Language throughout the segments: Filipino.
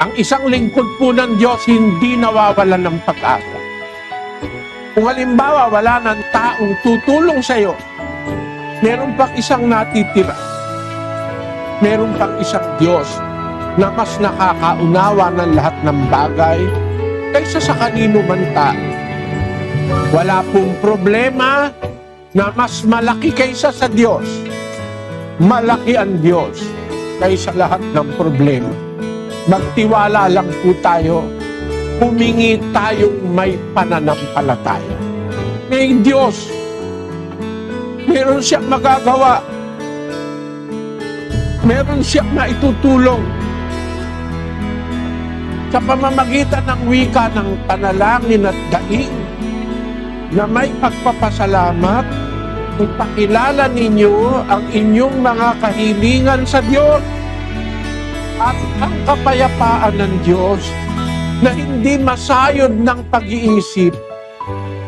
Ang isang lingkod po ng Diyos hindi nawawalan ng pag-asa. Kung halimbawa wala ng taong tutulong sa iyo, meron pang isang natitira. Meron pang isang Diyos na mas nakakaunawa ng lahat ng bagay kaysa sa kanino man tayo. Wala pong problema na mas malaki kaysa sa Diyos. Malaki ang Diyos kaysa lahat ng problema. Magtiwala lang po tayo, humingi tayong may pananampalataya. May Diyos, meron siyang magagawa, meron siyang maitutulong. Sa pamamagitan ng wika ng panalangin at daing, na may pagpapasalamat, ipakilala ninyo ang inyong mga kahilingan sa Diyos. At ang kapayapaan ng Diyos na hindi masayod ng pag-iisip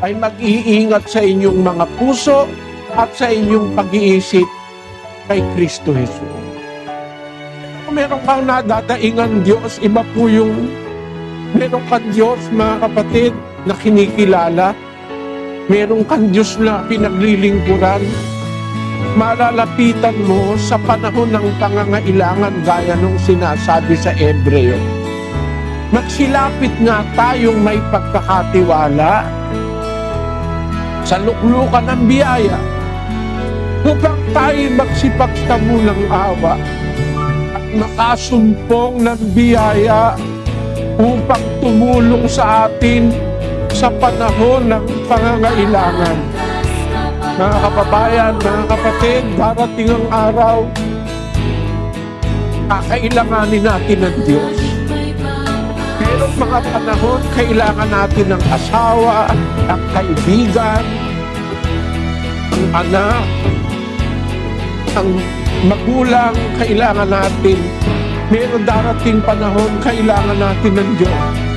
ay mag-iingat sa inyong mga puso at sa inyong pag-iisip kay Kristo Jesus. Kung meron kang nadadaingan Diyos, iba po yung meron kang Diyos, mga kapatid, na kinikilala. Meron kang Diyos na pinaglilingkuran. Malalapitan mo sa panahon ng pangangailangan gaya nung sinasabi sa Hebreo. Magsilapit nga tayong may pagkakatiwala sa luklukan ng biyaya upang tayo magsipagtamulang awa at makasumpong ng biyaya upang tumulong sa atin sa panahon ng pangangailangan. Mga kababayan, mga kapatid, darating ang araw, kakailanganin natin ng Diyos. Pero mga panahon, kailangan natin ng asawa, ng kaibigan, ng anak, ng magulang, kailangan natin. Pero darating panahon, kailangan natin ng Diyos.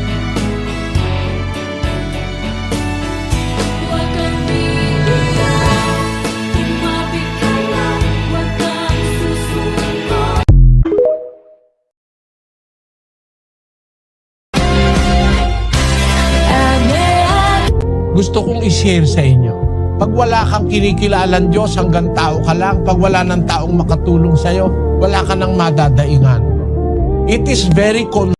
Gusto kong i-share sa inyo. Pag wala kang kinikilalang Diyos, hanggang tao ka lang. Pag wala ng taong makatulong sa'yo, wala ka nang madadaingan. It is very